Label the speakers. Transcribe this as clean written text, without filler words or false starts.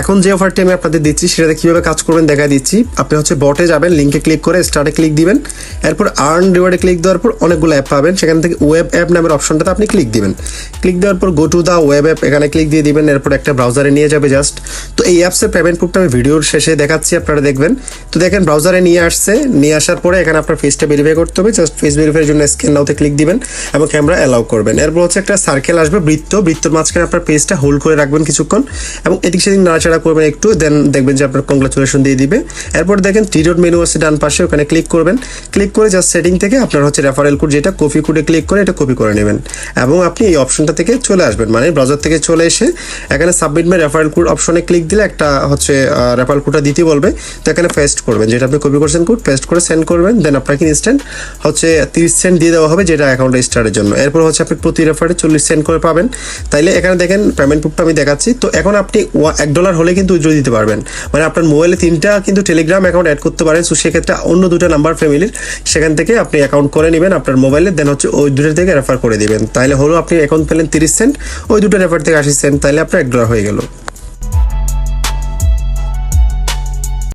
Speaker 1: এখন যে অফারটি আমি আপনাদের দিচ্ছি সেটাতে কীভাবে কাজ করবেন দেখা দিচ্ছি। আপনি হচ্ছে বটে যাবেন, লিঙ্কে ক্লিক করে স্টার্টে ক্লিক দিবেন, এরপর আর্ন রিওয়ার্ডে ক্লিক দেওয়ার পর অনেকগুলো অ্যাপ পাবেন, সেখান থেকে ওয়েব অ্যাপ নামের অপশনটাতে আপনি ক্লিক দিবেন। ক্লিক দেওয়ার পর go to the web app এখানে ক্লিক দিয়ে দিবেন, এরপর একটা ব্রাউজারে নিয়ে যাবে জাস্ট। তো এই অ্যাপসের পেমেন্ট প্রুফটা আমি ভিডিওর শেষে দেখাচ্ছি, আপনারা দেখবেন। তো দেখেন ব্রাউজারে নিয়ে আসছে, নিয়ে আসার পরে এখানে আপনার ফেসটা ভেরিফাই করতে হবে। জাস্ট ফেস ভেরিফাইয়ের জন্য স্ক্যান নাওতে ক্লিক দিবেন এবং ক্যামেরা অ্যালাউ করবেন। এরপর হচ্ছে একটা সার্কেল আসবে, বৃত্তর মাঝখানে আপনার পেজটা হোল্ড করে রাখবেন কিছুক্ষণ এবং এদিক সেদিক নাড়াচাড়া করবেন একটু, দেন দেখবেন যে আপনার কংগ্রাচুলেশন দিয়ে দিবে। এরপর দেখেন থ্রি ডট মেনু আছে ডান পাশে, ওখানে ক্লিক করবেন। ক্লিক করে জাস্ট সেটিং থেকে আপনার হচ্ছে রেফারেল কোড, যেটা কপি কোডে ক্লিক করে এটা কপি করে নেবেন এবং আপনি এই অপশনটা থেকে চলে আসবেন, মানে ব্রাউজার থেকে চলে এসে এখানে সাবমিট মাই রেফারেল কোড অপশনে ক্লিক দিলে একটা হচ্ছে রেফারেল কোডটা দিতে বলবে। তো এখানে পেস্ট করবেন, যেটা আপনি কপি করছেন কোড পেস্ট করে সেন্ড করবেন, দেন আপনাকে ইনস্ট্যান্ট হচ্ছে 30 সেন্ট দিয়ে দেওয়া হবে, যেটা অ্যাকাউন্টে স্টার্টের জন্য। এরপর হচ্ছে আপনি প্রতি রেফারে 40 সেন্ট করে পাবেন। তাইলে এখানে দেখেন পেমেন্ট প্রুফটা আমি দেখাচ্ছি। তো এখন আপনি $1 হলে কিন্তু উইথড্র দিতে পারবেন, মানে আপনার মোবাইলে 3টা কিন্তু টেলিগ্রাম অ্যাকাউন্ট অ্যাড করতে পারেন। সো সেক্ষেত্রে অন্য 2টা নাম্বার ফ্যামিলির সেখান থেকে আপনি অ্যাকাউন্ট করে নেবেন আপনার মোবাইলে, দেন হচ্ছে ওই 2টা থেকে রেফার করে দিবেন। তাহলে হলো আপনি অ্যাকাউন্ট পেলেন 30 সেন্ট, ওই 2টা রেফার থেকে 80 সেন্ট, তাহলে আপনার $1 হয়ে গেল।